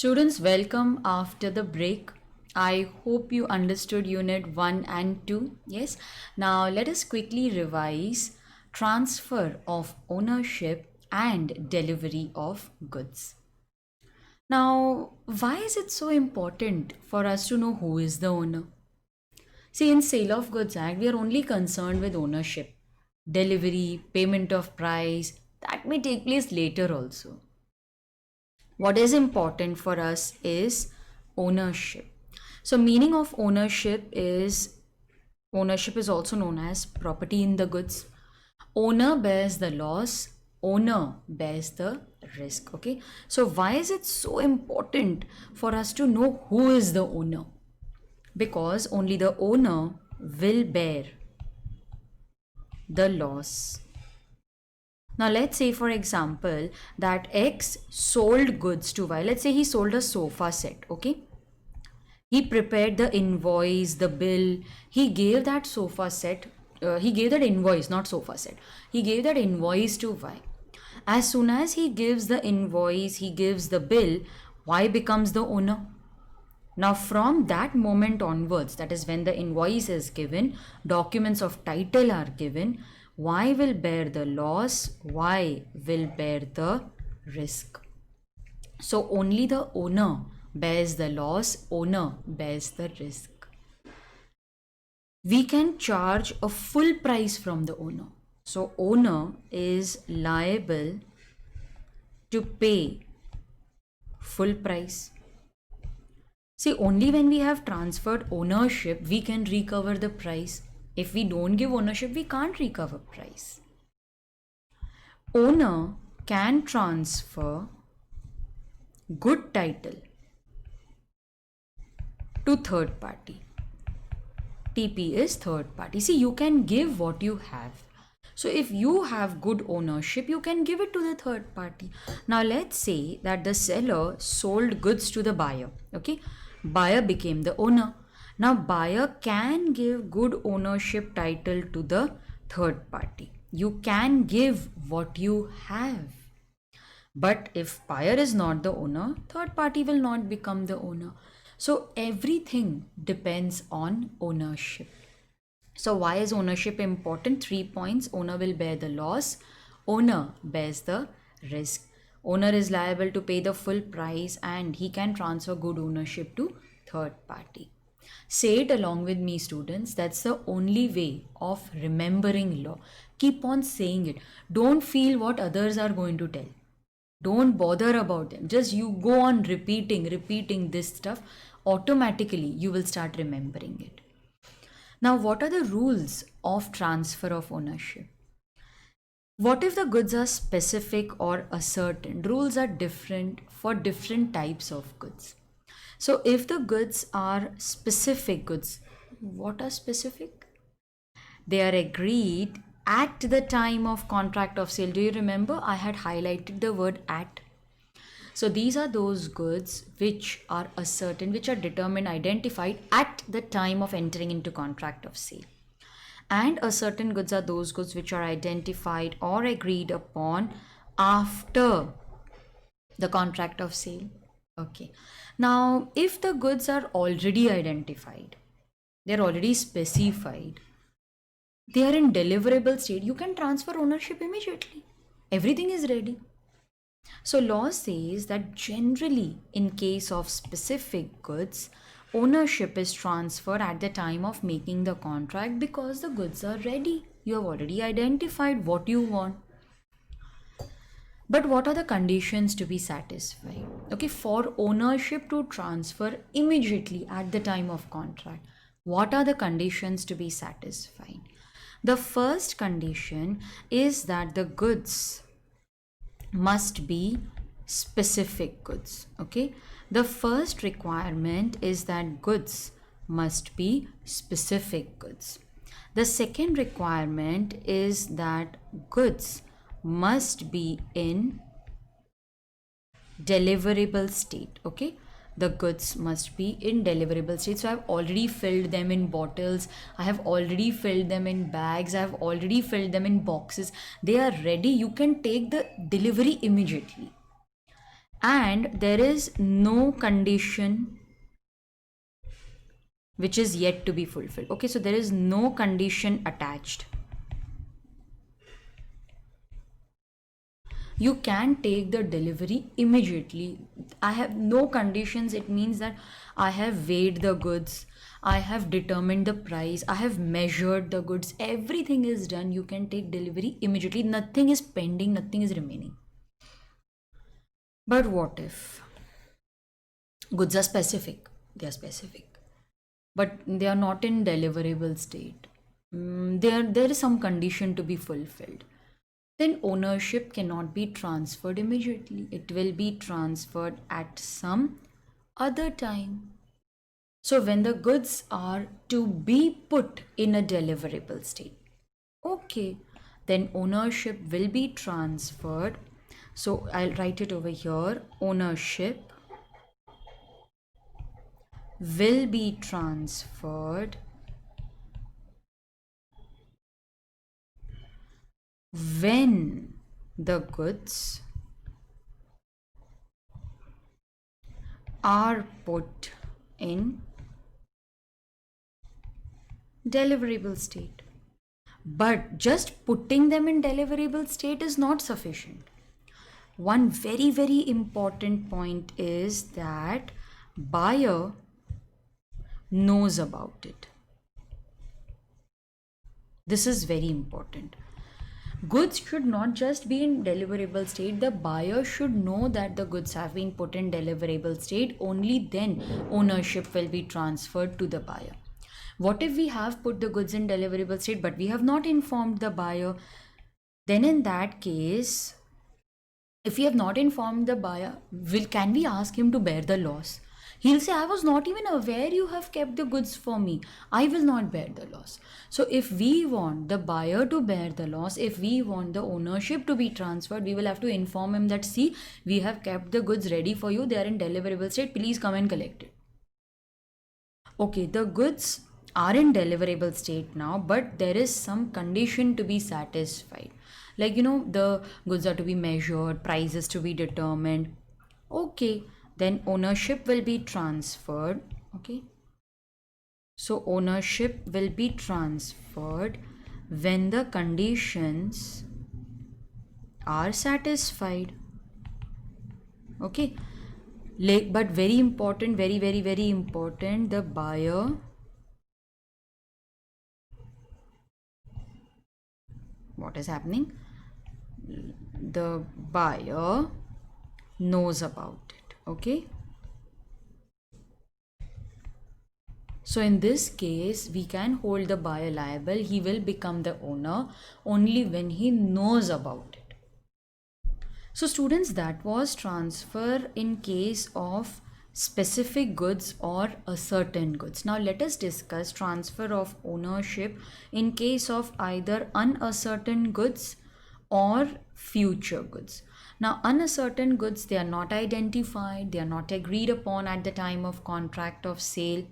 Students, welcome after the break. I hope you understood Unit 1 and 2. Yes. Now, let us quickly revise transfer of ownership and delivery of goods. Now, why is it so important for us to know who is the owner? See, in Sale of Goods Act, we are only concerned with ownership, delivery, payment of price. That may take place later also. What is important for us is ownership. So meaning of ownership is also known as property in the goods. Owner bears the loss, owner bears the risk. Okay, so why is it so important for us to know who is the owner? Because only the owner will bear the loss. Now, let's say, for example, that X sold goods to Y. Let's say he sold a sofa set, okay? He prepared the invoice, the bill. He gave that sofa set, he gave that invoice, not sofa set. He gave that invoice to Y. As soon as he gives the invoice, he gives the bill, Y becomes the owner. Now, from that moment onwards, that is when the invoice is given, documents of title are given, Y will bear the loss, Y will bear the risk. So, only the owner bears the loss, owner bears the risk. We can charge a full price from the owner. So, owner is liable to pay full price. See, only when we have transferred ownership, we can recover the price. If we don't give ownership, we can't recover price. Owner can transfer good title to third party. TP is third party. See, you can give what you have. So if you have good ownership, you can give it to the third party. Now let's say that the seller sold goods to the buyer. Okay, buyer became the owner. Now buyer can give good ownership title to the third party. You can give what you have. But if buyer is not the owner, third party will not become the owner. So everything depends on ownership. So why is ownership important? 3 points. Owner will bear the loss. Owner bears the risk. Owner is liable to pay the full price and he can transfer good ownership to third party. Say it along with me, students. That's the only way of remembering law. Keep on saying it. Don't feel what others are going to tell. Don't bother about them. Just you go on repeating this stuff. Automatically, you will start remembering it. Now, what are the rules of transfer of ownership? What if the goods are specific or ascertained? Rules are different for different types of goods. So, if the goods are specific goods, what are specific? They are agreed at the time of contract of sale. Do you remember? I had highlighted the word at. So these are those goods which are ascertained, which are determined, identified at the time of entering into contract of sale. And ascertained goods are those goods which are identified or agreed upon after the contract of sale. Okay. Now, if the goods are already identified, they're already specified, they are in deliverable state, you can transfer ownership immediately. Everything is ready. So law says that generally in case of specific goods, ownership is transferred at the time of making the contract because the goods are ready. You have already identified what you want. But what are the conditions to be satisfied? Okay, for ownership to transfer immediately at the time of contract, what are the conditions to be satisfied? The first condition is that the goods must be specific goods. Okay, the first requirement is that goods must be specific goods. The second requirement is that goods must be in deliverable state. Okay, the goods must be in deliverable state. So I've already filled them in bottles, I have already filled them in bags, I have already filled them in boxes. They are ready. You can take the delivery immediately. and there is no condition which is yet to be fulfilled. Okay, so there is no condition attached. You can take the delivery immediately. I have no conditions. It means that I have weighed the goods, I have determined the price, I have measured the goods, everything is done. You can take delivery immediately. Nothing is pending, nothing is remaining. But what if goods are specific? They are specific, but they are not in deliverable state. There is some condition to be fulfilled. Then ownership cannot be transferred immediately. It will be transferred at some other time. So when the goods are to be put in a deliverable state, okay, then ownership will be transferred. So I'll write it over here. Ownership will be transferred when the goods are put in deliverable state. But just putting them in deliverable state is not sufficient. One very, very important point is that buyer knows about it. This is very important. Goods should not just be in deliverable state. The buyer should know that the goods have been put in deliverable state. Only then ownership will be transferred to the buyer. What if we have put the goods in deliverable state but we have not informed the buyer? Then in that case, if we have not informed the buyer, can we ask him to bear the loss? He'll say, I was not even aware you have kept the goods for me. I will not bear the loss. So if we want the buyer to bear the loss, if we want the ownership to be transferred, we will have to inform him that, see, we have kept the goods ready for you. They are in deliverable state. Please come and collect it. Okay, the goods are in deliverable state now, but there is some condition to be satisfied. Like, the goods are to be measured, prices to be determined. Okay, then ownership will be transferred. Okay, so ownership will be transferred when the conditions are satisfied. Okay, but very important, very, very, very important, the buyer what is happening? The buyer knows about it. Okay, so in this case we can hold the buyer liable. He will become the owner only when he knows about it. So students, that was transfer in case of specific goods or a certain goods. Now let us discuss transfer of ownership in case of either uncertain goods or future goods. Now uncertain goods, they are not identified, they are not agreed upon at the time of contract of sale.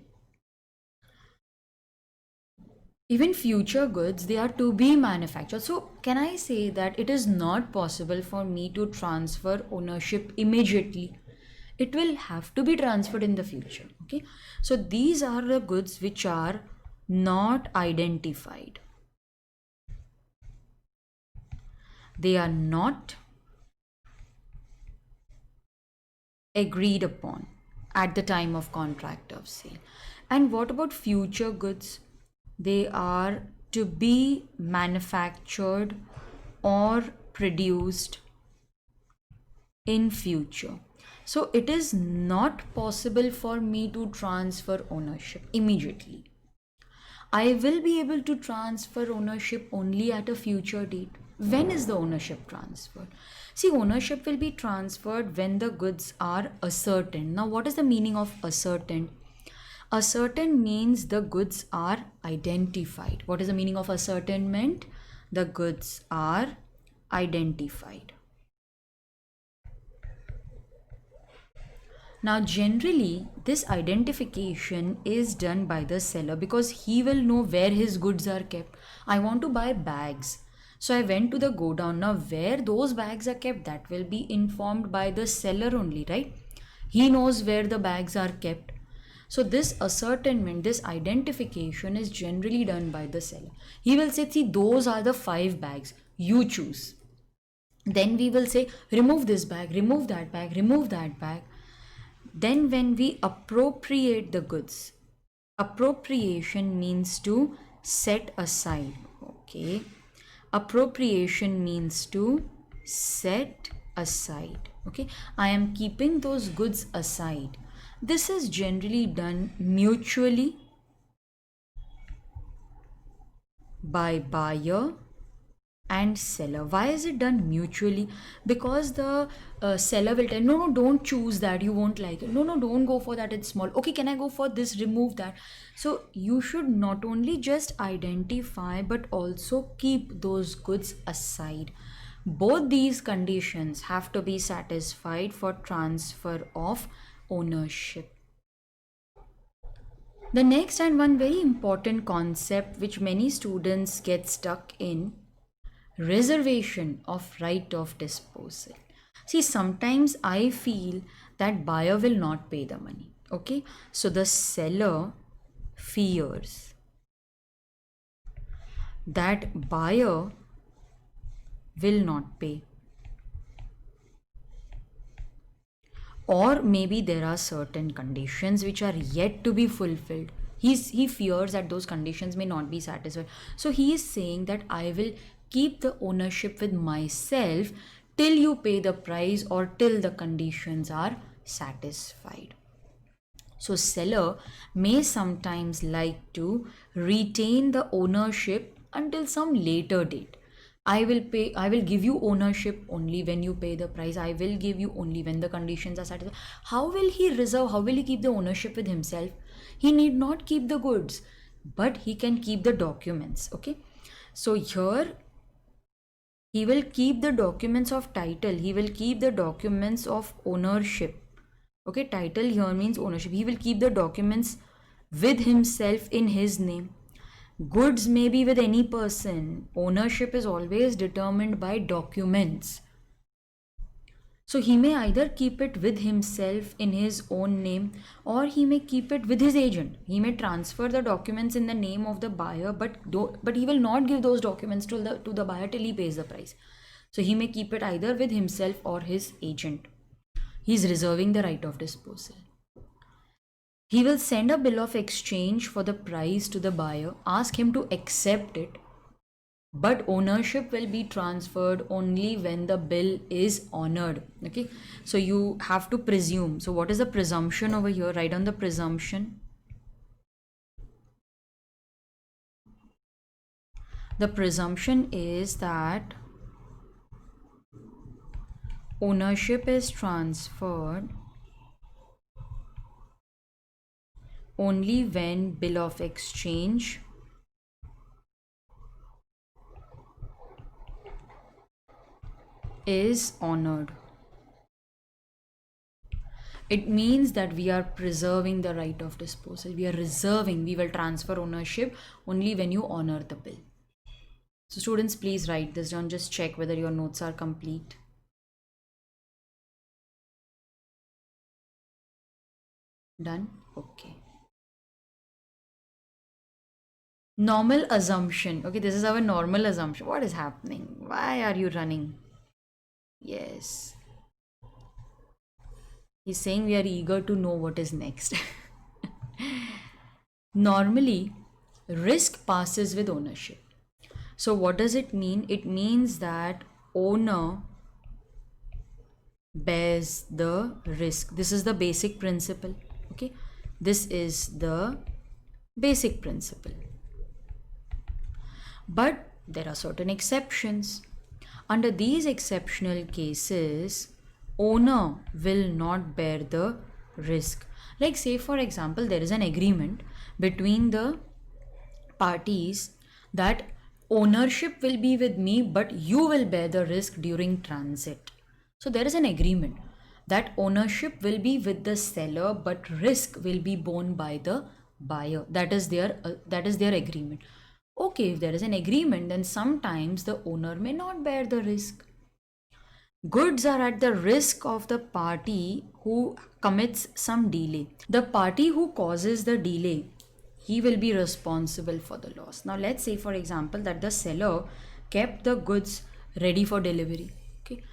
Even future goods, they are to be manufactured. So can I say that it is not possible for me to transfer ownership immediately? It will have to be transferred in the future. Okay, so these are the goods which are not identified. They are not agreed upon at the time of contract of sale. And what about future goods? They are to be manufactured or produced in future. So it is not possible for me to transfer ownership immediately. I will be able to transfer ownership only at a future date. When is the ownership transferred? See, ownership will be transferred when the goods are ascertained. Now, what is the meaning of ascertained? Ascertained means the goods are identified. What is the meaning of ascertainment? The goods are identified. Now generally this identification is done by the seller because he will know where his goods are kept. I want to buy bags. So I went to the go down. Now where those bags are kept, that will be informed by the seller only, right? He knows where the bags are kept. So this ascertainment, this identification is generally done by the seller. He will say, see, those are the 5 bags, you choose. Then we will say, remove this bag, remove that bag, remove that bag. Then when we appropriate the goods, appropriation means to set aside. Okay. Appropriation means to set aside. Okay. I am keeping those goods aside. This is generally done mutually by buyer and seller. Why is it done mutually? Because the seller will tell, no, don't choose that, you won't like it. No, don't go for that, it's small. Okay, can I go for this? Remove that. So you should not only just identify but also keep those goods aside. Both these conditions have to be satisfied for transfer of ownership. The next and one very important concept which many students get stuck in: reservation of right of disposal. See, sometimes I feel that buyer will not pay the money. Okay, so the seller fears that buyer will not pay. Or maybe there are certain conditions which are yet to be fulfilled. He fears that those conditions may not be satisfied. So he is saying that I will keep the ownership with myself till you pay the price or till the conditions are satisfied. So seller may sometimes like to retain the ownership until some later date. I will give you ownership only when you pay the price. I will give you only when the conditions are satisfied. How will he keep the ownership with himself? He need not keep the goods, but he can keep the documents. Okay. So here he will keep the documents of title. He will keep the documents of ownership. Okay, title here means ownership. He will keep the documents with himself in his name. Goods may be with any person. Ownership is always determined by documents. So he may either keep it with himself in his own name, or he may keep it with his agent. He may transfer the documents in the name of the buyer, but he will not give those documents to the buyer till he pays the price. So he may keep it either with himself or his agent. He is reserving the right of disposal. He will send a bill of exchange for the price to the buyer, ask him to accept it, but ownership will be transferred only when the bill is honored. Okay, so you have to presume. So what is the presumption over here? Write down the presumption. The presumption is that ownership is transferred only when bill of exchange is honored. It means that we are preserving the right of disposal. We will transfer ownership only when you honor the bill. So students, please write this down. Just check whether your notes are complete. Done? Okay. Normal assumption. Okay, this is our normal assumption. What is happening? Why are you running? Yes. He's saying we are eager to know what is next. Normally, risk passes with ownership. So what does it mean? It means that owner bears the risk. This is the basic principle. Okay, this is the basic principle. But there are certain exceptions. Under these exceptional cases, owner will not bear the risk. Like, say for example, there is an agreement between the parties that ownership will be with me, but you will bear the risk during transit. So there is an agreement that ownership will be with the seller, but risk will be borne by the buyer. That is their agreement. Okay, if there is an agreement, then sometimes the owner may not bear the risk. Goods are at the risk of the party who commits some delay. The party who causes the delay, he will be responsible for the loss. Now, let's say, for example, that the seller kept the goods ready for delivery. Okay,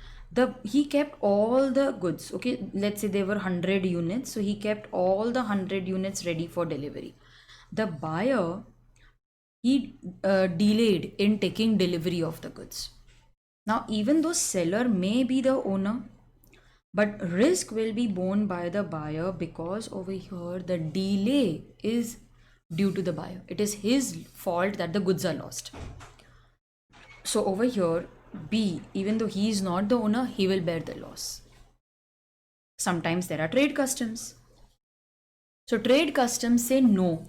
he kept all the goods. Okay, let's say there were 100 units, so he kept all the 100 units ready for delivery. The buyer, he delayed in taking delivery of the goods. Now, even though seller may be the owner, but risk will be borne by the buyer because over here the delay is due to the buyer. It is his fault that the goods are lost. So over here, B, even though he is not the owner, he will bear the loss. Sometimes there are trade customs. So trade customs say no.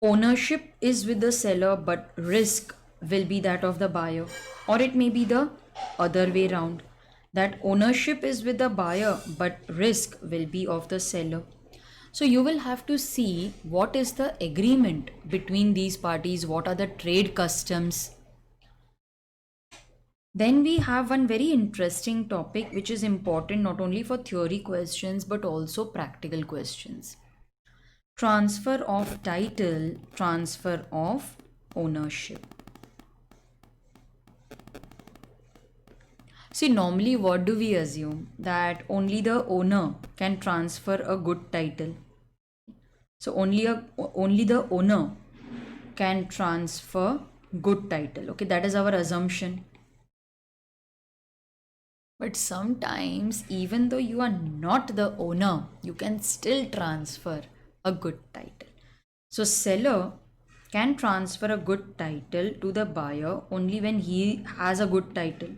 Ownership is with the seller, but risk will be that of the buyer, or it may be the other way round, that ownership is with the buyer but risk will be of the seller. So you will have to see what is the agreement between these parties, what are the trade customs. Then we have one very interesting topic which is important not only for theory questions but also practical questions. Transfer of title, transfer of ownership. See, normally what do we assume? That only the owner can transfer a good title. So only the owner can transfer good title. Okay, that is our assumption. But sometimes, even though you are not the owner, you can still transfer a good title. So seller can transfer a good title to the buyer only when he has a good title.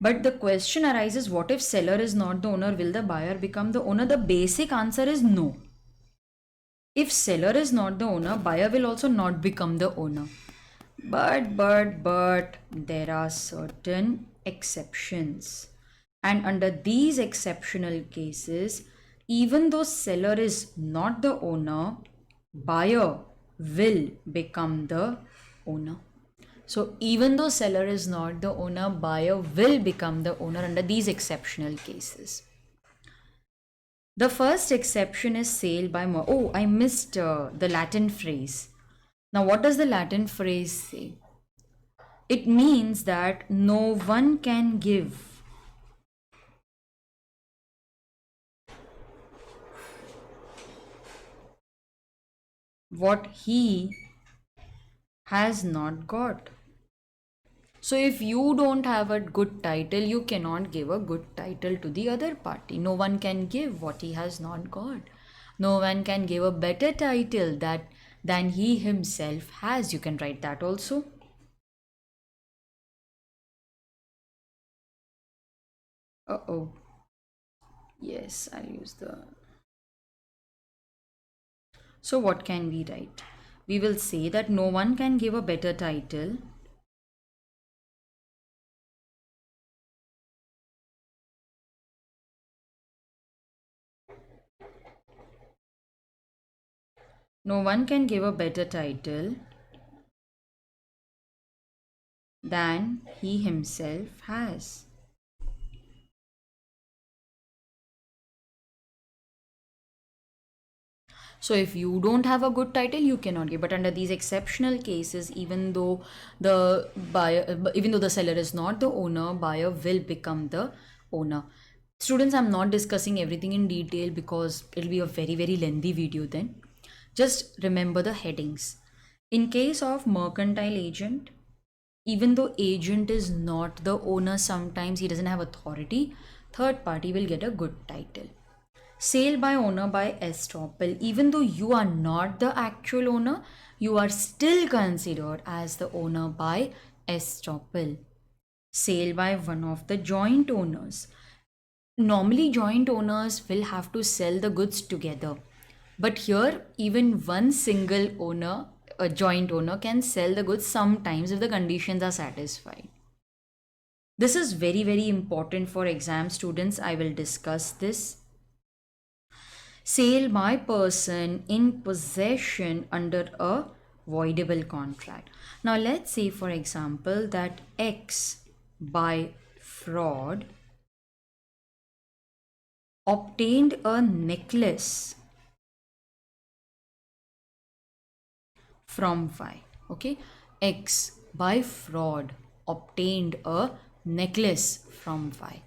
But the question arises, what if seller is not the owner? Will the buyer become the owner? The basic answer is no. If seller is not the owner, buyer will also not become the owner. But there are certain exceptions. And under these exceptional cases, even though seller is not the owner, buyer will become the owner. So even though seller is not the owner, buyer will become the owner under these exceptional cases. The first exception is sale by oh, I missed the Latin phrase. Now what does the Latin phrase say? It means that no one can give what he has not got. So if you don't have a good title, you cannot give a good title to the other party. No one can give what he has not got. No one can give a better title than he himself has. You can write that also. Uh-oh. Yes, I'll use the... So what can we write? We will say that no one can give a better title no one can give a better title than he himself has. So if you don't have a good title, you cannot give. But under these exceptional cases, even though the seller is not the owner, buyer will become the owner. Students, I'm not discussing everything in detail because it'll be a very, very lengthy video then. Just remember the headings. In case of mercantile agent, even though agent is not the owner, sometimes he doesn't have authority, third party will get a good title. Sale by owner by estoppel, even though you are not the actual owner, you are still considered as the owner by estoppel. Sale by one of the joint owners. Normally joint owners will have to sell the goods together, but here even one single owner, a joint owner, can sell the goods sometimes if the conditions are satisfied. This is very, very important for exam students. I will discuss this. Sale by person in possession under a voidable contract. Now let's say, for example, that X by fraud obtained a necklace from Y. Okay, X by fraud obtained a necklace from Y.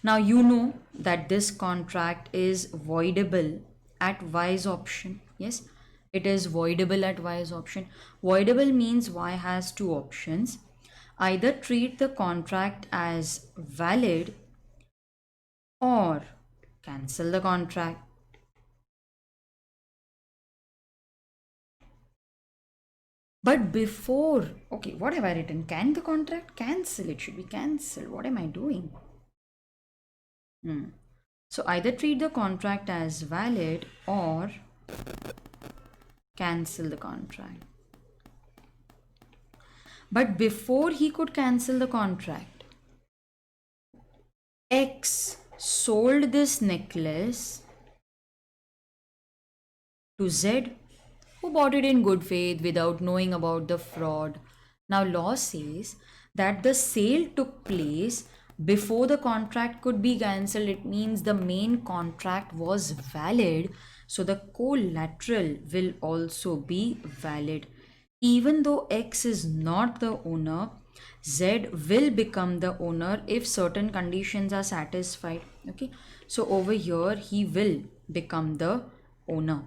Now you know that this contract is voidable at Y's option. Yes, it is voidable at Y's option. Voidable means Y has two options: either treat the contract as valid or cancel the contract. But before, okay, what have I written? Can the contract cancel? It should be cancelled. What am I doing? So either treat the contract as valid or cancel the contract. But before he could cancel the contract, X sold this necklace to Z, who bought it in good faith without knowing about the fraud. Now, law says that the sale took place before the contract could be cancelled. It means the main contract was valid, so the collateral will also be valid. Even though X is not the owner, Z will become the owner if certain conditions are satisfied. Okay, so over here he will become the owner.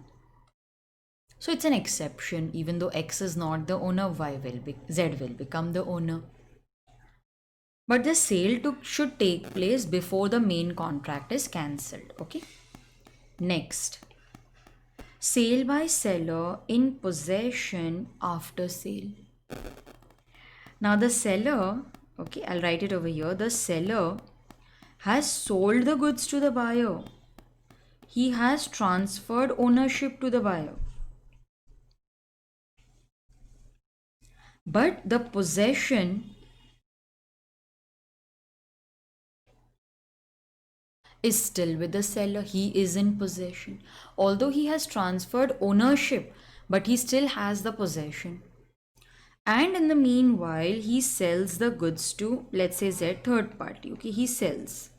So it's an exception. Even though X is not the owner, Z will become the owner. But the sale should take place before the main contract is cancelled. Okay. Next, sale by seller in possession after sale. Now the seller, okay, I'll write it over here. The seller has sold the goods to the buyer. He has transferred ownership to the buyer. But the possession is still with the seller. He is in possession. Although he has transferred ownership, but he still has the possession. And in the meanwhile, he sells the goods to, let's say, Z, third party. Okay, he sells.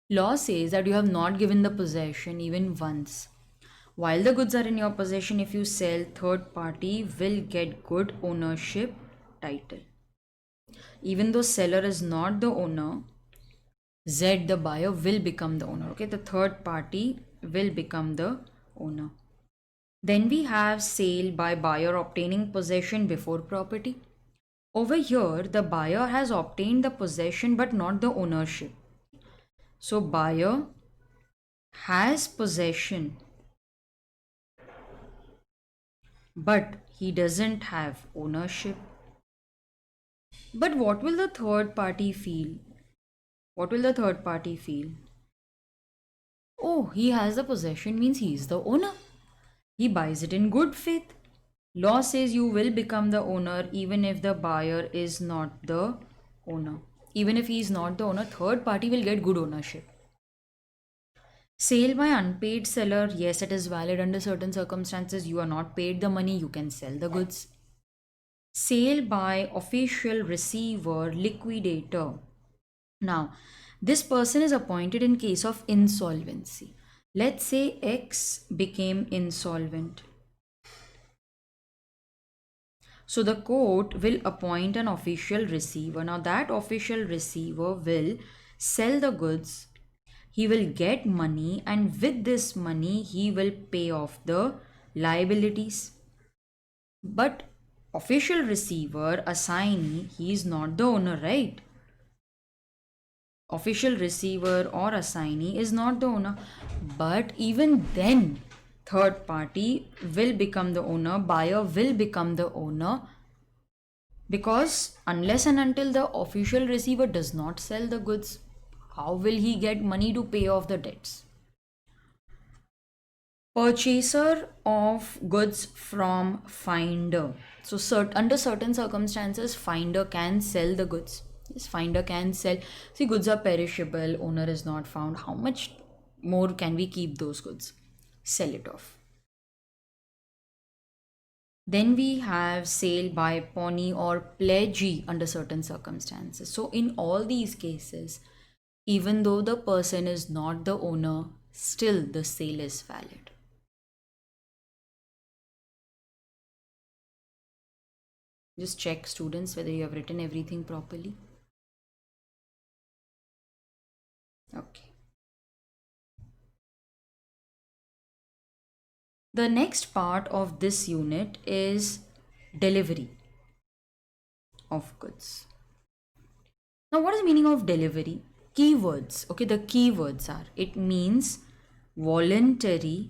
Law says that you have not given the possession even once. While the goods are in your possession, if you sell, third party will get good ownership title. Even though seller is not the owner, Z, the buyer, will become the owner. Okay, the third party will become the owner. Then we have sale by buyer obtaining possession before property. Over here, the buyer has obtained the possession but not the ownership. So buyer has possession but he doesn't have ownership. But what will the third party feel? What will the third party feel? Oh, he has the possession means he is the owner. He buys it in good faith. Law says you will become the owner even if the buyer is not the owner. Even if he is not the owner, third party will get good ownership. Sale by unpaid seller, yes, it is valid under certain circumstances. You are not paid the money, you can sell the goods. Sale by official receiver, liquidator. Now, this person is appointed in case of insolvency. Let's say X became insolvent. So the court will appoint an official receiver. Now that official receiver will sell the goods. He will get money, and with this money he will pay off the liabilities. But official receiver, assignee, he is not the owner, right? Official receiver or assignee is not the owner. But even then, third party will become the owner, buyer will become the owner, because unless and until the official receiver does not sell the goods, how will he get money to pay off the debts? Purchaser of goods from finder. So under certain circumstances, finder can sell the goods. Yes, finder can sell. See, goods are perishable, owner is not found. How much more can we keep those goods? Sell it off. Then we have sale by pony or pledgee under certain circumstances. So in all these cases, even though the person is not the owner, still the sale is valid. Just check, students, whether you have written everything properly. Okay. The next part of this unit is delivery of goods. Now, what is the meaning of delivery? Keywords. Okay, the keywords are, it means voluntary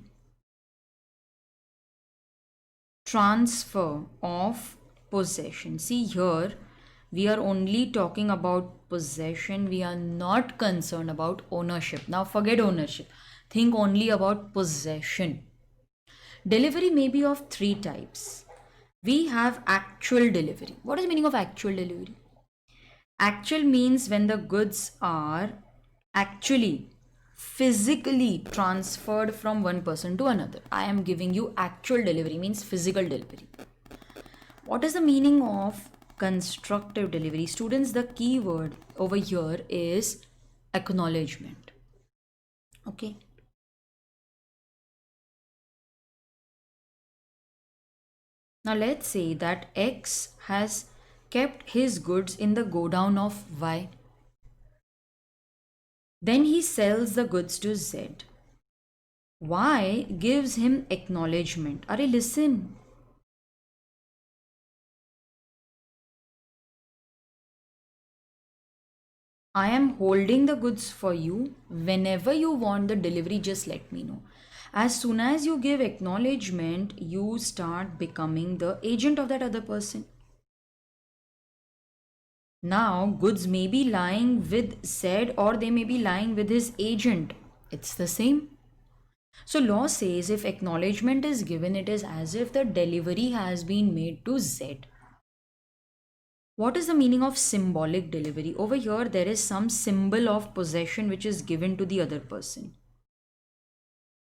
transfer of possession. See here, we are only talking about possession. We are not concerned about ownership. Now, forget ownership. Think only about possession. Delivery may be of three types. We have actual delivery. What is the meaning of actual delivery? Actual means when the goods are actually physically transferred from one person to another. I am giving you actual delivery, means physical delivery. What is the meaning of constructive delivery? Students, the key word over here is acknowledgement. Okay. Now let's say that X has kept his goods in the godown of Y. Then he sells the goods to Z. Y gives him acknowledgement. Are listen. I am holding the goods for you. Whenever you want the delivery, just let me know. As soon as you give acknowledgement, you start becoming the agent of that other person. Now, goods may be lying with Z or they may be lying with his agent. It's the same. So, law says if acknowledgement is given, it is as if the delivery has been made to Z. What is the meaning of symbolic delivery? Over here, there is some symbol of possession which is given to the other person.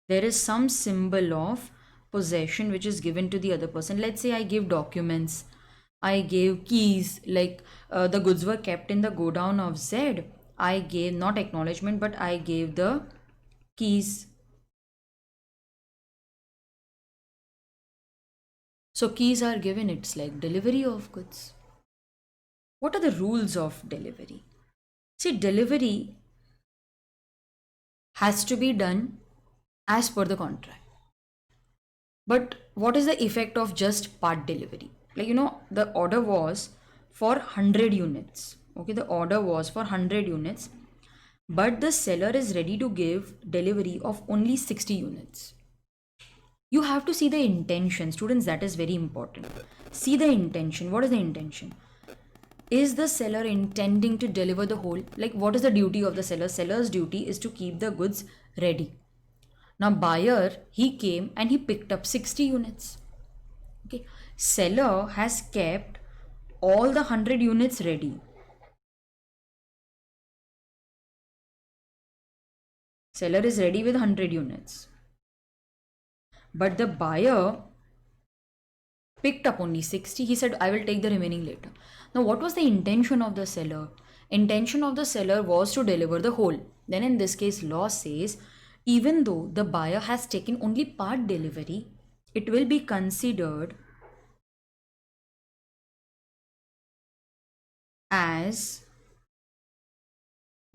There is some symbol of possession which is given to the other person. Let's say I give documents, I gave keys, like the goods were kept in the godown of Z. I gave not acknowledgement, but I gave the keys. So keys are given, it's like delivery of goods. What are the rules of delivery? See, delivery has to be done as per the contract. But what is the effect of just part delivery? Like, the order was for 100 units. Okay, the order was for 100 units, but the seller is ready to give delivery of only 60 units. You have to see the intention, students, that is very important. See the intention. What is the intention? Is the seller intending to deliver the whole? Like, what is the duty of the seller? Seller's duty is to keep the goods ready. Now, buyer, he came and he picked up 60 units. Okay, seller has kept all the 100 units ready. Seller is ready with 100 units. But the buyer picked up only 60. He said, I will take the remaining later. Now, what was the intention of the seller? Intention of the seller was to deliver the whole. Then in this case, law says, even though the buyer has taken only part delivery, it will be considered as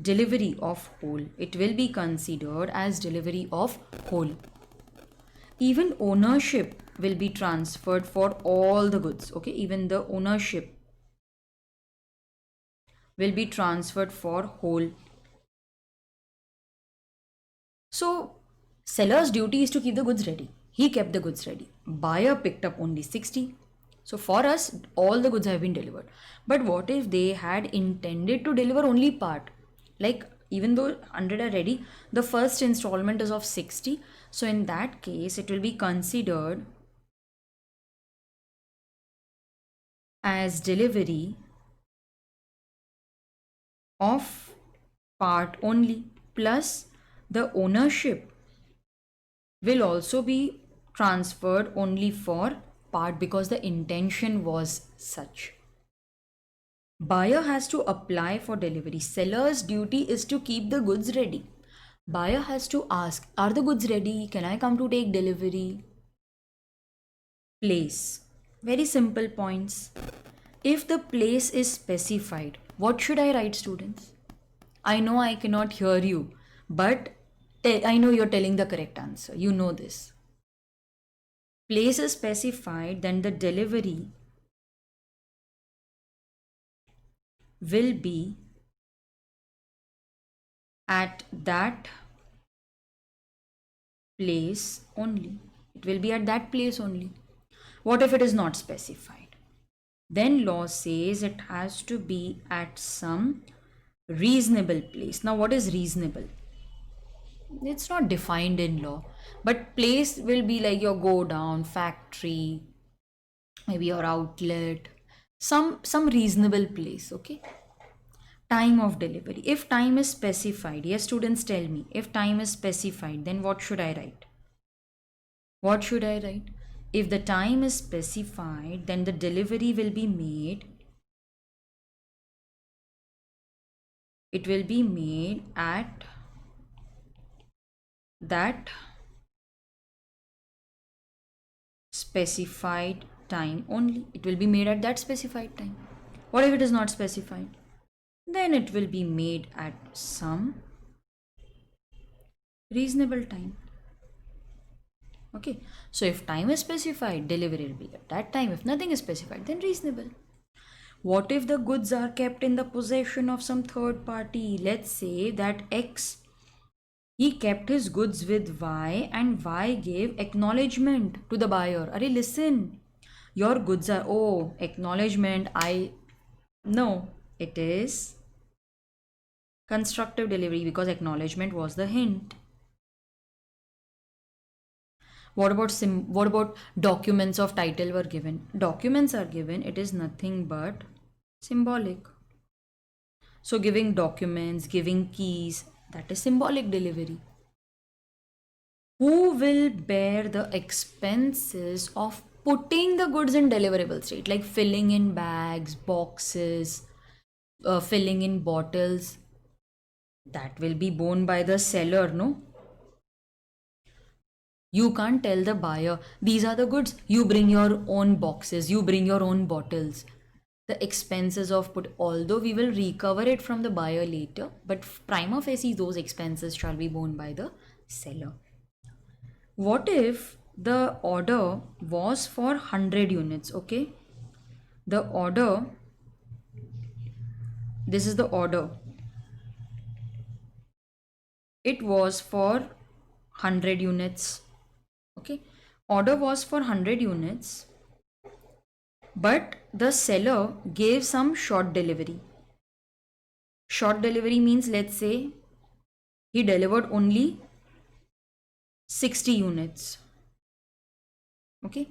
delivery of whole. It will be considered as delivery of whole. Even ownership will be transferred for all the goods. Okay, even the ownership will be transferred for whole. So, seller's duty is to keep the goods ready. He kept the goods ready. Buyer picked up only 60. So, for us, all the goods have been delivered. But what if they had intended to deliver only part? Like, even though 100 are ready, the first installment is of 60. So, in that case, it will be considered as delivery of part only, plus the ownership will also be transferred only for part because the intention was such. Buyer has to apply for delivery. Seller's duty is to keep the goods ready. Buyer has to ask, are the goods ready? Can I come to take delivery? Place. Very simple points. If the place is specified, what should I write, students? I know I cannot hear you, but I know you're telling the correct answer. You know this. Place is specified, then the delivery will be at that place only. It will be at that place only. What if it is not specified? Then law says it has to be at some reasonable place. Now, what is reasonable? It's not defined in law, but place will be like your go down, factory, maybe your outlet, some reasonable place. Okay. Time of delivery. If time is specified, yes, students, tell me, if time is specified, then what should I write? What should I write? If the time is specified, then the delivery will be made. It will be made at that specified time only. It will be made at that specified time. What if it is not specified? Then it will be made at some reasonable time. Okay, so if time is specified, delivery will be at that time. If nothing is specified, then reasonable. What if the goods are kept in the possession of some third party? Let's say that X, he kept his goods with Y and Y gave acknowledgement to the buyer. Arey, listen, your goods are, oh, acknowledgement, no, it is constructive delivery because acknowledgement was the hint. What about documents of title were given? Documents are given, it is nothing but symbolic. So giving documents, giving keys, that is symbolic delivery. Who will bear the expenses of putting the goods in deliverable state, like filling in bags, boxes, filling in bottles? That will be borne by the seller, no? You can't tell the buyer, these are the goods, you bring your own boxes, you bring your own bottles. The expenses of put, although we will recover it from the buyer later, but prima facie those expenses shall be borne by the seller. What if the order was for 100 units? Okay, the order, this is the order, it was for 100 units. Okay, order was for 100 units, but the seller gave some short delivery. Short delivery means, let's say he delivered only 60 units. Okay,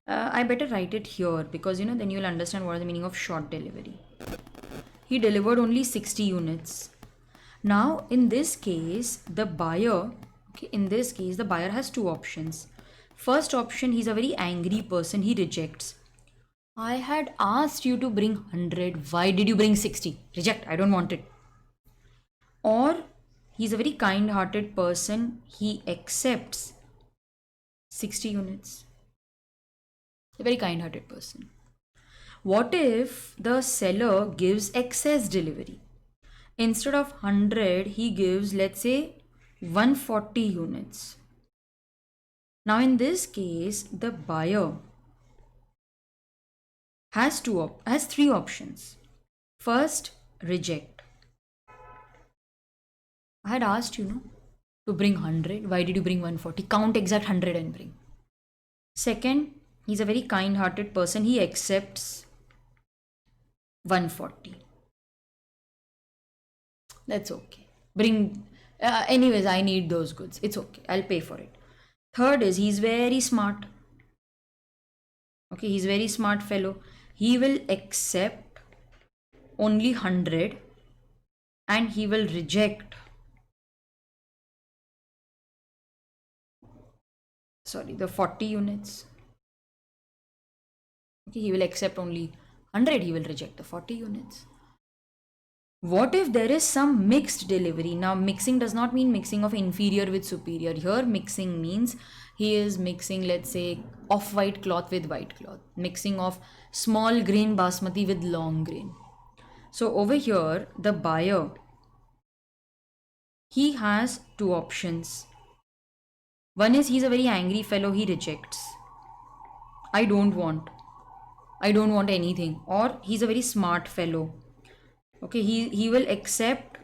I better write it here because then you'll understand what is the meaning of short delivery. He delivered only 60 units. Now in this case the buyer, okay, in this case the buyer has two options. First option, he's a very angry person, he rejects. I had asked you to bring 100, why did you bring 60? Reject, I don't want it. Or he's a very kind hearted person, he accepts 60 units. A very kind hearted person. What if the seller gives excess delivery? Instead of 100, he gives, let's say, 140 units. Now in this case, the buyer has three options. First, reject. I had asked you, to bring 100. Why did you bring 140? Count exact 100 and bring. Second, he's a very kind-hearted person. He accepts 140. That's okay. Bring. Anyways, I need those goods. It's okay. I'll pay for it. Third is, he's very smart. Okay, he's very smart fellow. He will accept only 100 and he will reject, the 40 units. Okay, he will accept only 100, he will reject the 40 units. What if there is some mixed delivery? Now, mixing does not mean mixing of inferior with superior. Here, mixing means he is mixing, let's say, off white cloth with white cloth, mixing of small grain basmati with long grain. So, over here, the buyer, he has two options. One is he's a very angry fellow, he rejects. I don't want. I don't want anything. Or he's a very smart fellow. Okay, he will accept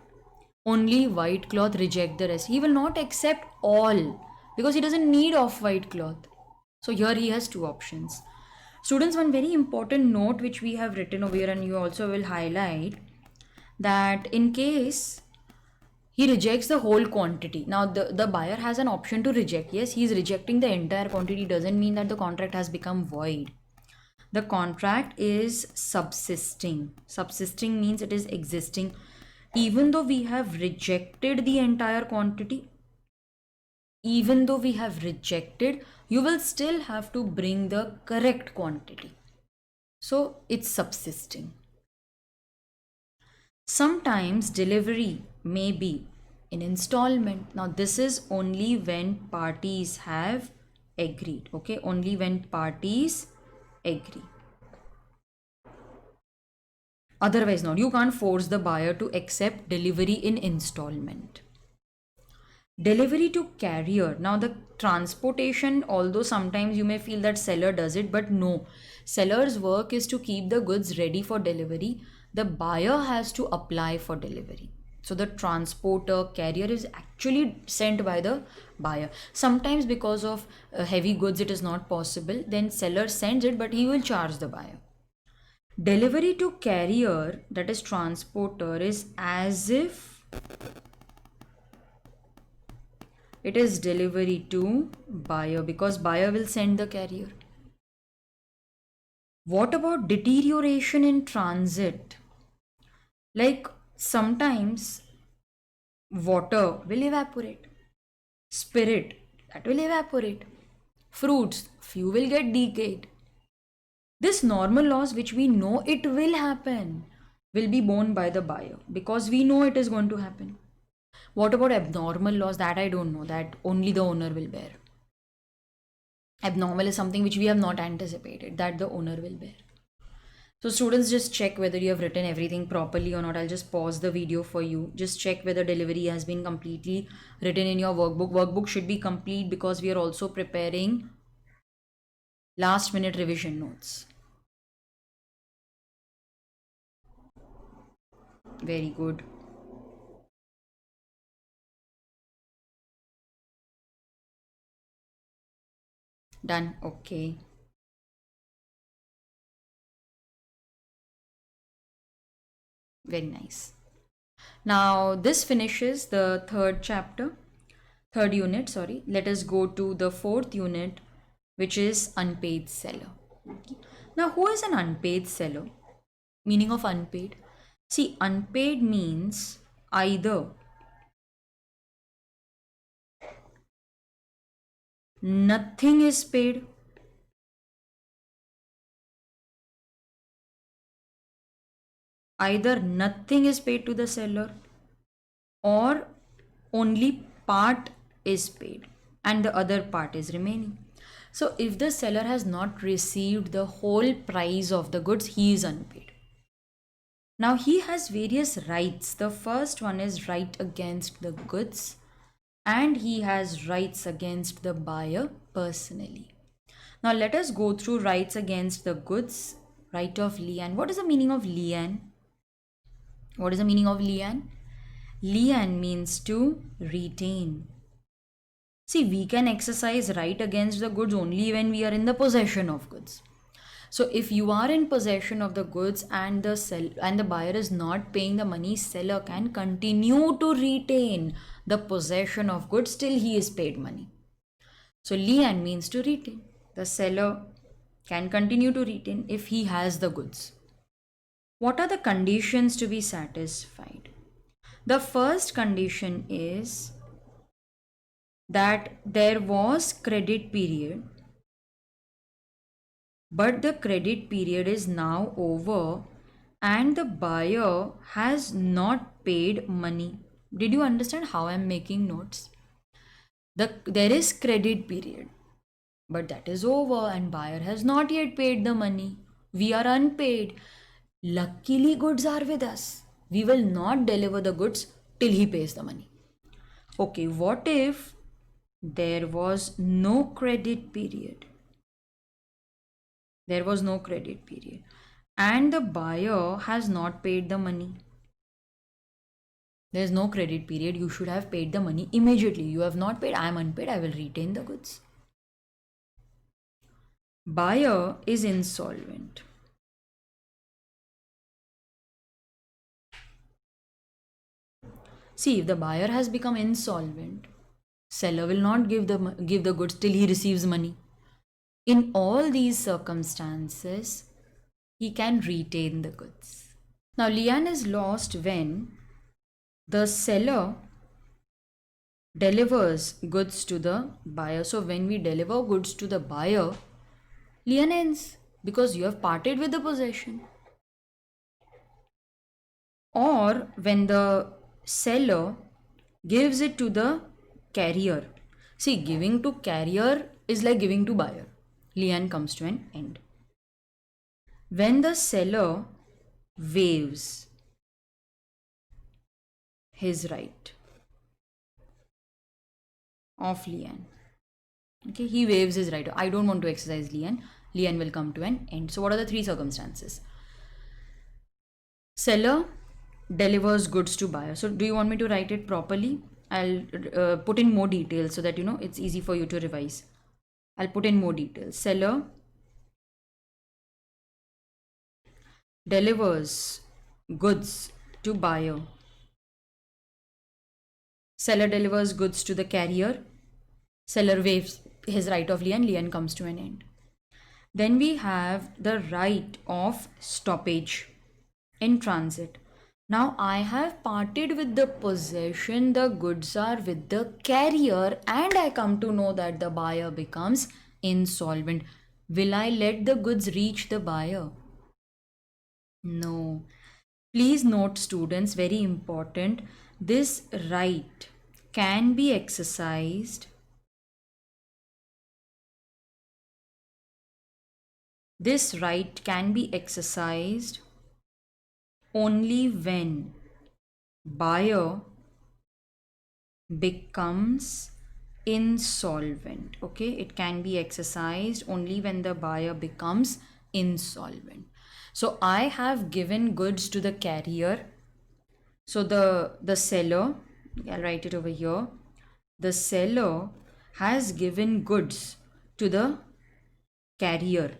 only white cloth, reject the rest. He will not accept all because he doesn't need off white cloth. So here he has two options. Students, one very important note which we have written over here and you also will highlight, that in case he rejects the whole quantity. Now the buyer has an option to reject. Yes, he is rejecting the entire quantity, doesn't mean that the contract has become void. The contract is subsisting. Subsisting means it is existing. Even though we have rejected the entire quantity, even though we have rejected, you will still have to bring the correct quantity. So it's subsisting. Sometimes delivery may be in installment. Now this is only when parties have agreed. Okay, only when parties agree. Otherwise not. You can't force the buyer to accept delivery in installment. Delivery to carrier. Now the transportation, although sometimes you may feel that seller does it, but no. Seller's work is to keep the goods ready for delivery. The buyer has to apply for delivery. So the transporter, carrier is actually sent by the buyer. Sometimes because of heavy goods it is not possible. Then seller sends it, but he will charge the buyer. Delivery to carrier, that is transporter, is as if it is delivery to buyer because buyer will send the carrier. What about deterioration in transit? Like sometimes water will evaporate, spirit that will evaporate, fruits, few will get decayed. This normal loss which we know it will happen will be borne by the buyer because we know it is going to happen. What about abnormal loss? That I don't know, that only the owner will bear. Abnormal is something which we have not anticipated, that the owner will bear. So students, just check whether you have written everything properly or not. I'll just pause the video for you. Just check whether delivery has been completely written in your workbook. Workbook should be complete because we are also preparing last minute revision notes. Very good. Done. Okay. Very nice. Now this finishes the third unit, sorry. Let us go to the fourth unit, which is unpaid seller. Okay. Now who is an unpaid seller? Meaning of unpaid. See, unpaid means either nothing is paid, either nothing is paid to the seller, or only part is paid and the other part is remaining. So if the seller has not received the whole price of the goods, he is unpaid. Now he has various rights. The first one is right against the goods, and he has rights against the buyer personally. Now let us go through rights against the goods. Right of lien. What is the meaning of lien? What is the meaning of lien? Lien means to retain. See, we can exercise right against the goods only when we are in the possession of goods. So if you are in possession of the goods and the buyer is not paying the money, seller can continue to retain the possession of goods till he is paid money. So lien means to retain. The seller can continue to retain if he has the goods. What are the conditions to be satisfied? The first condition is that there was credit period but the credit period is now over and the buyer has not paid money. Did you understand how I'm making notes? There is credit period, but that is over and buyer has not yet paid the money. We are unpaid. Luckily, goods are with us. We will not deliver the goods till he pays the money. Okay, what if there was no credit period? There was no credit period and the buyer has not paid the money. There is no credit period. You should have paid the money immediately. You have not paid. I am unpaid. I will retain the goods. Buyer is insolvent. See, if the buyer has become insolvent, seller will not give the goods till he receives money. In all these circumstances, he can retain the goods. Now, Lian is lost when the seller delivers goods to the buyer. So, when we deliver goods to the buyer, Lian ends because you have parted with the possession. Or when the seller gives it to the carrier. See, giving to carrier is like giving to buyer. Lian comes to an end. When the seller waives his right of Lian. Okay, he waives his right. I don't want to exercise Lian. Lian will come to an end. So, what are the three circumstances? Seller delivers goods to buyer. So, do you want me to write it properly? I'll put in more details so that you know it's easy for you to revise. I'll put in more details. Seller delivers goods to buyer. Seller delivers goods to the carrier. Seller waives his right of Lian. Lian comes to an end. Then we have the right of stoppage in transit. Now I have parted with the possession, the goods are with the carrier, and I come to know that the buyer becomes insolvent. Will I let the goods reach the buyer? No. Please note, students, very important, this right can be exercised. This right can be exercised only when buyer becomes insolvent. Okay, it can be exercised only when the buyer becomes insolvent. So I have given goods to the carrier. So the seller, I'll write it over here. The seller has given goods to the carrier.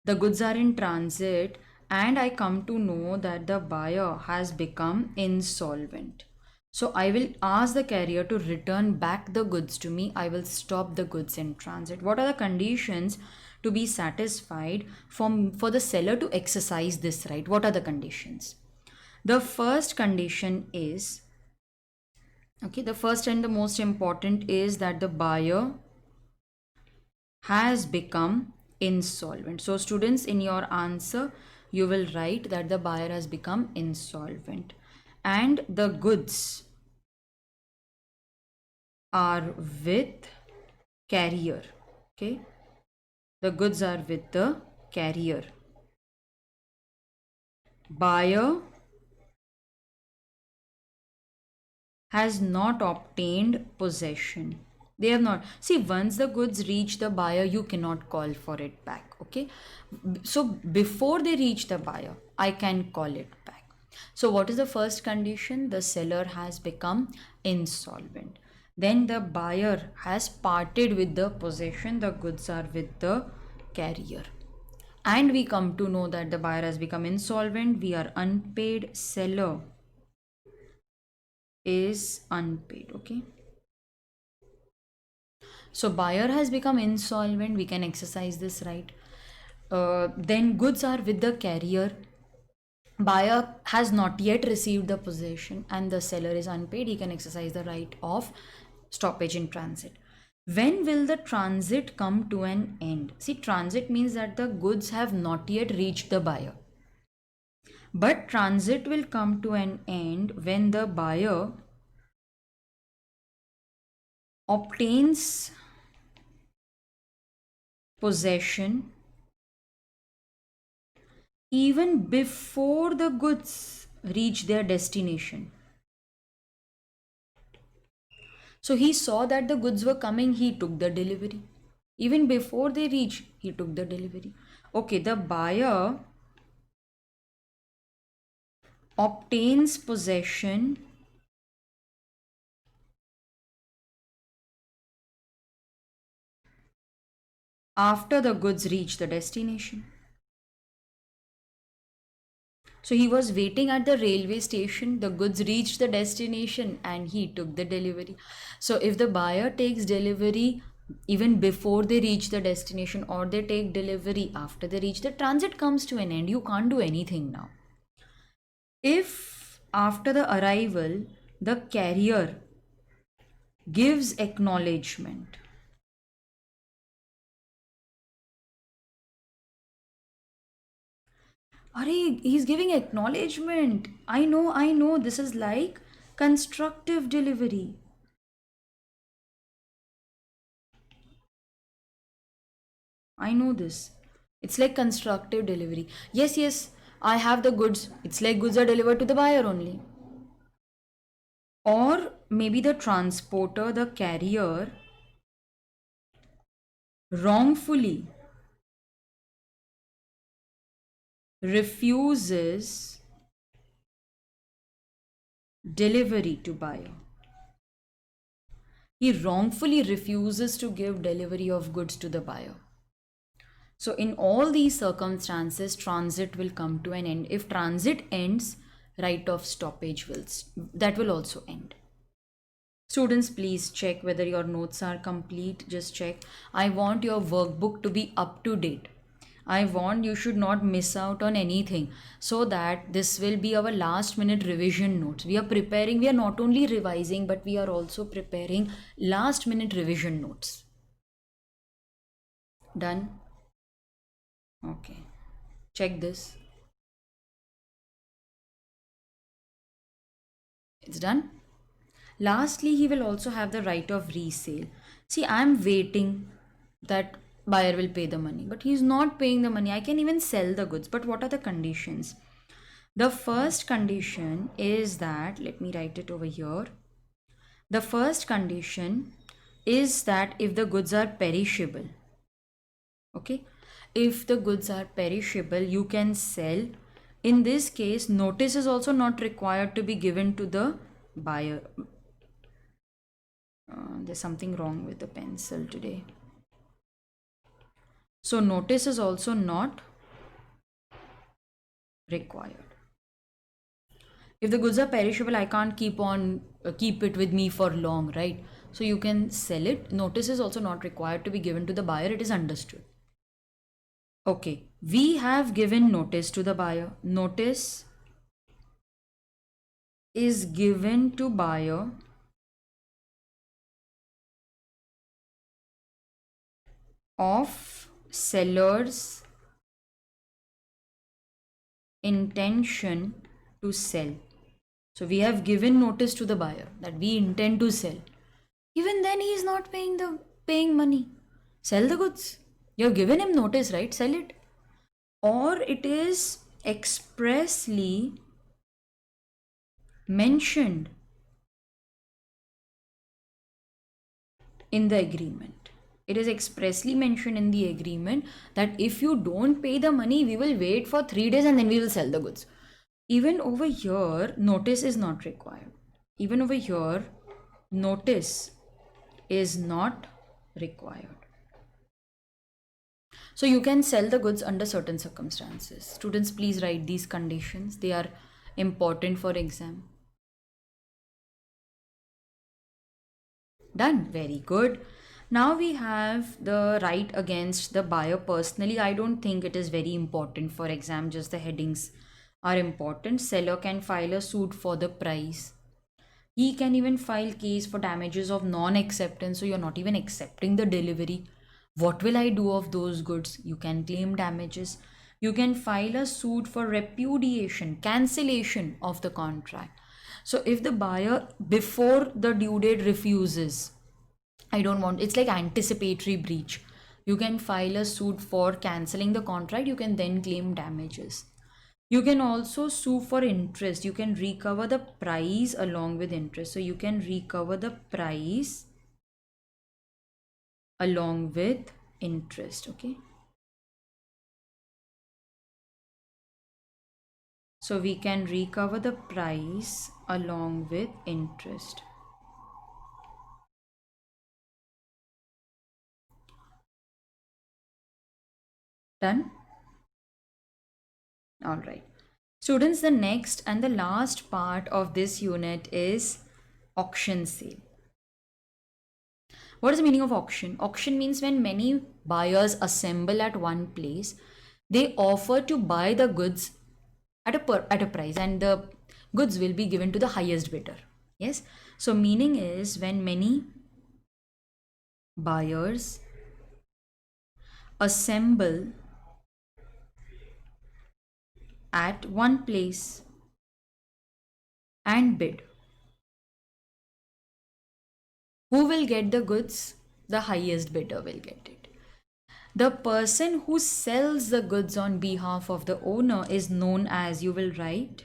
The goods are in transit and I come to know that the buyer has become insolvent. So I will ask the carrier to return back the goods to me. I will stop the goods in transit. What are the conditions to be satisfied for the seller to exercise this right? What are the conditions? The first condition is, okay, the first and the most important is that the buyer has become insolvent. So students, in your answer you will write that the buyer has become insolvent and the goods are with carrier. Okay, the goods are with the carrier. Buyer has not obtained possession. They have not. See, once the goods reach the buyer, you cannot call for it back. Okay, so before they reach the buyer, I can call it back. So what is the first condition? The seller has become insolvent. Then the buyer has parted with the possession. The goods are with the carrier. And we come to know that the buyer has become insolvent. We are unpaid. Seller is unpaid. Okay, so buyer has become insolvent. We can exercise this right. Then goods are with the carrier. Buyer has not yet received the possession and the seller is unpaid. He can exercise the right of stoppage in transit. When will the transit come to an end? See, transit means that the goods have not yet reached the buyer. But transit will come to an end when the buyer obtains possession even before the goods reach their destination. So he saw that the goods were coming, he took the delivery. Even before they reach, he took the delivery. Okay, the buyer obtains possession after the goods reach the destination. So he was waiting at the railway station, the goods reached the destination, and he took the delivery. So if the buyer takes delivery even before they reach the destination, or they take delivery after they reach, the transit comes to an end. You can't do anything now. If after the arrival the carrier gives acknowledgement, he's giving acknowledgement. I know, this is like constructive delivery. I know this. It's like constructive delivery. Yes, I have the goods. It's like goods are delivered to the buyer only. Or maybe the transporter, the carrier, wrongfully refuses delivery to buyer. He wrongfully refuses to give delivery of goods to the buyer. So in all these circumstances, transit will come to an end. If transit ends, right of stoppage will also end. Students, please check whether your notes are complete. Just check. I want your workbook to be up to date. I want you should not miss out on anything, so that this will be our last minute revision notes. We are not only revising, but we are also preparing last minute revision notes. Done? Okay. Check this. It's done. Lastly, he will also have the right of resale. See, I'm waiting that buyer will pay the money, but he's not paying the money. I can even sell the goods, but what are the conditions? The first condition is that, let me write it over here. The first condition is that if the goods are perishable, okay, if the goods are perishable, you can sell. In this case, notice is also not required to be given to the buyer. There's something wrong with the pencil today. So notice is also not required. If the goods are perishable, I can't keep it with me for long, right? So you can sell it. Notice is also not required to be given to the buyer. It is understood. Okay, we have given notice to the buyer. Notice is given to buyer of seller's intention to sell. So we have given notice to the buyer that we intend to sell. Even then he is not paying money. Sell the goods. You have given him notice, right? Sell it. Or it is expressly mentioned in the agreement. It is expressly mentioned in the agreement that if you don't pay the money, we will wait for 3 days and then we will sell the goods. Even over here, notice is not required. Even over here, notice is not required. So you can sell the goods under certain circumstances. Students, please write these conditions. They are important for exam. Done. Very good. Now we have the right against the buyer. Personally, I don't think it is very important for exam. Just the headings are important. Seller can file a suit for the price. He can even file case for damages of non-acceptance. So you're not even accepting the delivery. What will I do of those goods? You can claim damages. You can file a suit for repudiation, cancellation of the contract. So if the buyer before the due date refuses, I don't want, it's like anticipatory breach. You can file a suit for canceling the contract. You can then claim damages. You can also sue for interest. You can recover the price along with interest. So you can recover the price along with interest. Okay. So we can recover the price along with interest. Done? All right. Students, the next and the last part of this unit is auction sale. What is the meaning of auction? Auction means when many buyers assemble at one place, they offer to buy the goods at a price, and the goods will be given to the highest bidder. Yes. So meaning is when many buyers assemble at one place and bid. Who will get the goods? The highest bidder will get it. The person who sells the goods on behalf of the owner is known as, you will write,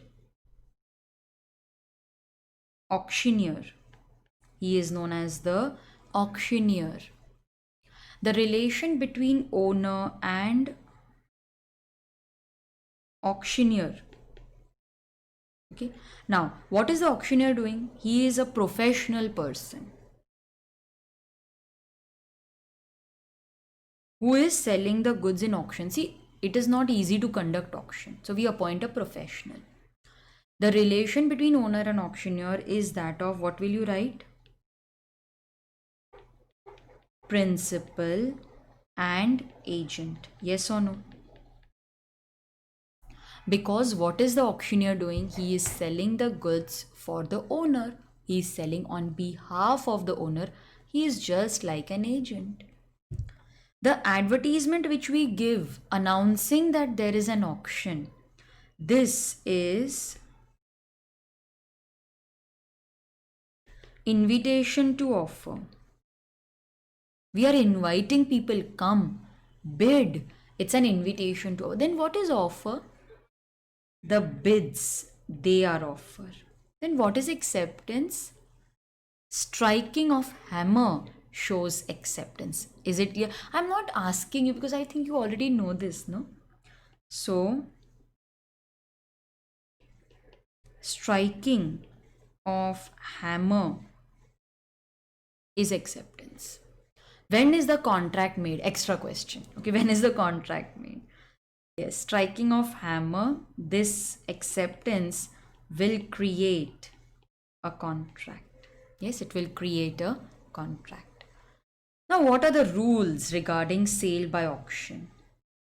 auctioneer. He is known as the auctioneer. The relation between owner and auctioneer. Okay. Now, what is the auctioneer doing? He is a professional person who is selling the goods in auction. See, it is not easy to conduct auction. So we appoint a professional. The relation between owner and auctioneer is that of, what will you write? Principal and agent. Yes or no? Because what is the auctioneer doing? He is selling the goods for the owner. He is selling on behalf of the owner. He is just like an agent. The advertisement which we give announcing that there is an auction, this is invitation to offer. We are inviting people, come, bid. It's an invitation to offer. Then what is offer? The bids, they are offer. Then what is acceptance? Striking of hammer shows acceptance. Is it clear? I'm not asking you because I think you already know this, no? So, striking of hammer is acceptance. When is the contract made? Extra question. Okay, when is the contract made? Yes, striking of hammer, this acceptance will create a contract. Yes, it will create a contract. Now, what are the rules regarding sale by auction?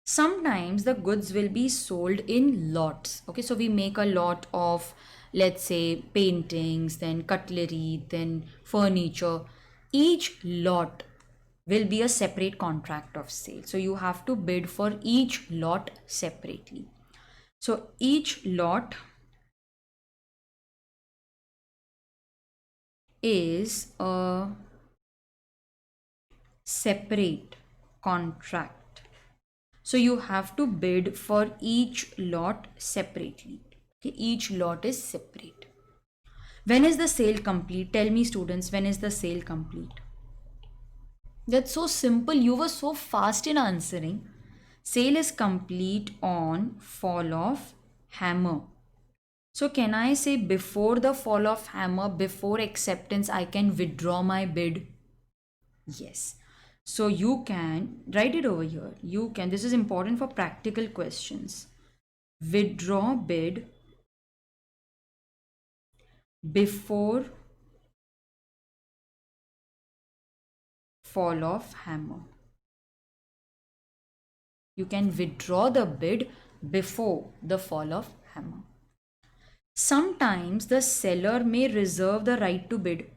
Sometimes the goods will be sold in lots. Okay, so we make a lot of, let's say, paintings, then cutlery, then furniture. Each lot will be a separate contract of sale. So you have to bid for each lot separately. So each lot is a separate contract. So you have to bid for each lot separately. Okay, each lot is separate. When is the sale complete? Tell me, students, when is the sale complete? That's so simple. You were so fast in answering. Sale is complete on fall of hammer. So can I say before the fall of hammer, before acceptance, I can withdraw my bid? Yes. So you can write it over here. You can, this is important for practical questions. Withdraw bid before fall of hammer. You can withdraw the bid before the fall of hammer. Sometimes the seller may reserve the right to bid.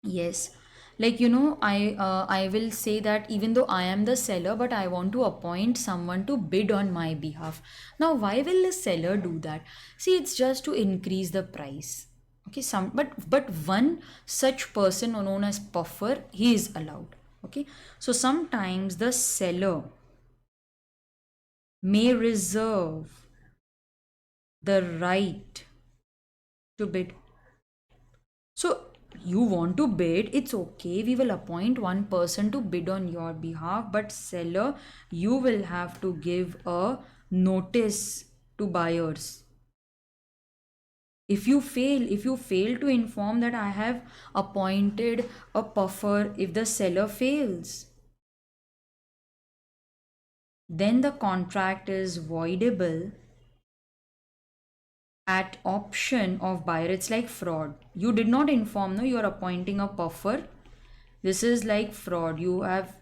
Yes, like I will say that even though I am the seller, but I want to appoint someone to bid on my behalf. Now, why will the seller do that? See, it's just to increase the price. Okay, but one such person known as puffer, he is allowed. Okay, so sometimes the seller may reserve the right to bid. So you want to bid, it's okay. We will appoint one person to bid on your behalf, but seller, you will have to give a notice to buyers. If you fail to inform that I have appointed a puffer, if the seller fails, then the contract is voidable at option of buyer. It's like fraud. You did not inform, no, you're appointing a puffer. This is like fraud. You have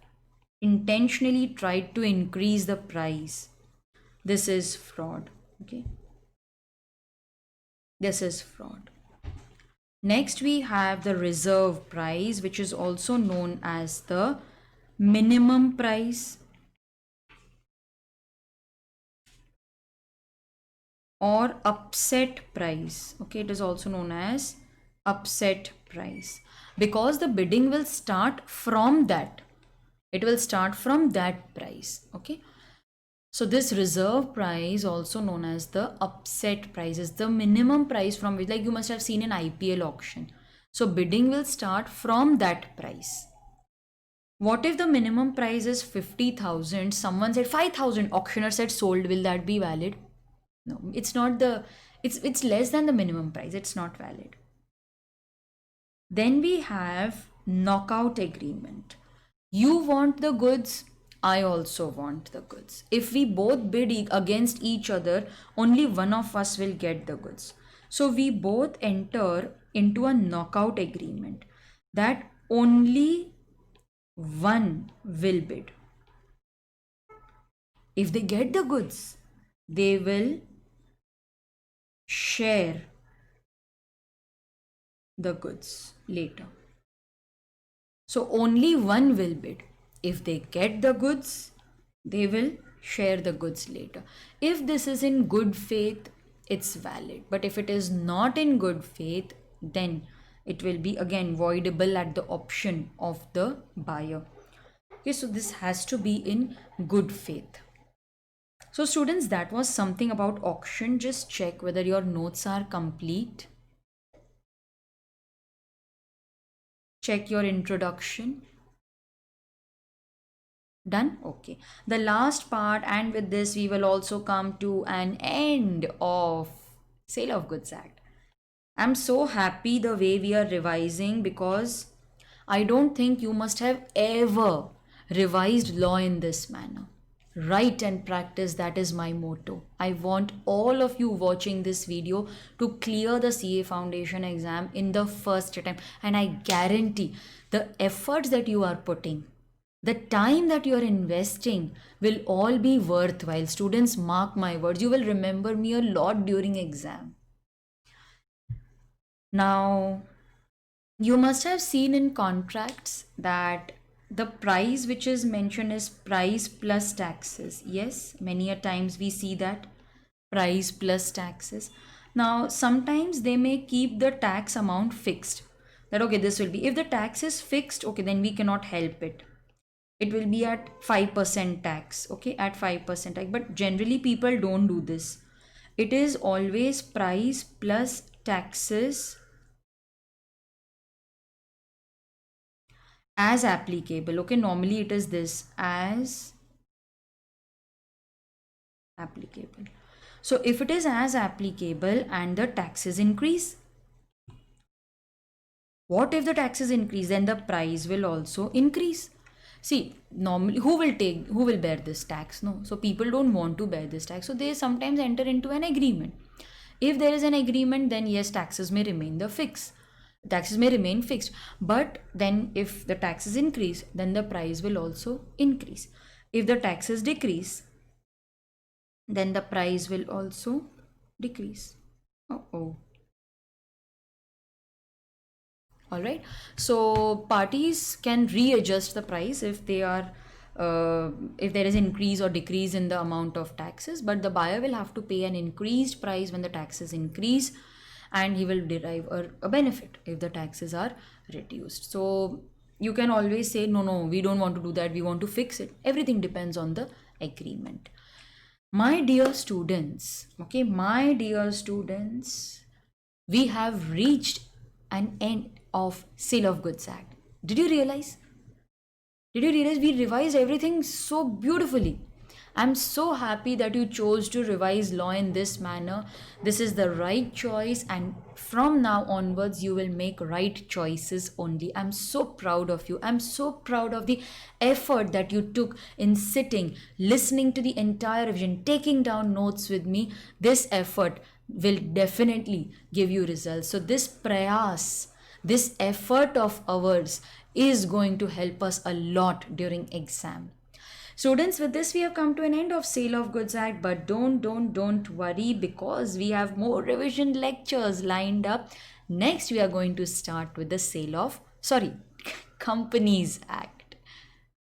intentionally tried to increase the price. This is fraud. Okay, this is fraud. Next we have the reserve price, which is also known as the minimum price or upset price. Okay, it is also known as upset price because the bidding will start from that. It will start from that price. Okay, so this reserve price, also known as the upset price, is the minimum price from which, like you must have seen in IPL auction. So bidding will start from that price. What if the minimum price is 50,000? Someone said 5,000. Auctioneer said sold. Will that be valid? No, it's not the. It's less than the minimum price. It's not valid. Then we have knockout agreement. You want the goods, I also want the goods. If we both bid against each other, only one of us will get the goods. So we both enter into a knockout agreement that only one will bid. If they get the goods, they will share the goods later. So only one will bid. If they get the goods, they will share the goods later. If this is in good faith, it's valid. But if it is not in good faith, then it will be again voidable at the option of the buyer. Okay, so this has to be in good faith. So students, that was something about auction. Just check whether your notes are complete. Check your introduction. Done? Okay. The last part, and with this we will also come to an end of Sale of Goods Act. I'm so happy the way we are revising because I don't think you must have ever revised law in this manner. Write and practice, that is my motto. I want all of you watching this video to clear the CA Foundation exam in the first attempt, and I guarantee the efforts that you are putting, the time that you are investing will all be worthwhile. Students, mark my words, you will remember me a lot during exam. Now, you must have seen in contracts that the price which is mentioned is price plus taxes. Yes, many a times we see that price plus taxes. Now, sometimes they may keep the tax amount fixed. That okay, this will be, if the tax is fixed, okay, then we cannot help it. It will be at 5% tax. Okay, at 5% tax. But generally people don't do this. It is always price plus taxes as applicable. Okay, normally it is this, as applicable. So if it is as applicable and the taxes increase, what if the taxes increase? Then the price will also increase. See, normally who will bear this tax? No, so people don't want to bear this tax, so they sometimes enter into an agreement. If there is an agreement, then yes, taxes may remain fixed. But then if the taxes increase, then the price will also increase. If the taxes decrease, then the price will also decrease. Oh. All right. So parties can readjust the price if they are if there is increase or decrease in the amount of taxes, but the buyer will have to pay an increased price when the taxes increase, and he will derive a benefit if the taxes are reduced. So you can always say, no, no, we don't want to do that, we want to fix it. Everything depends on the agreement. My dear students, okay, my dear students, we have reached an end of Sale of Goods Act. Did you realize? Did you realize we revised everything so beautifully? I'm so happy that you chose to revise law in this manner. This is the right choice, and from now onwards, you will make right choices only. I'm so proud of you. I'm so proud of the effort that you took in sitting, listening to the entire revision, taking down notes with me. This effort will definitely give you results. So, this prayas, this effort of ours is going to help us a lot during exam. Students, with this we have come to an end of Sale of Goods Act, but don't worry, because we have more revision lectures lined up. Next we are going to start with the Companies Act.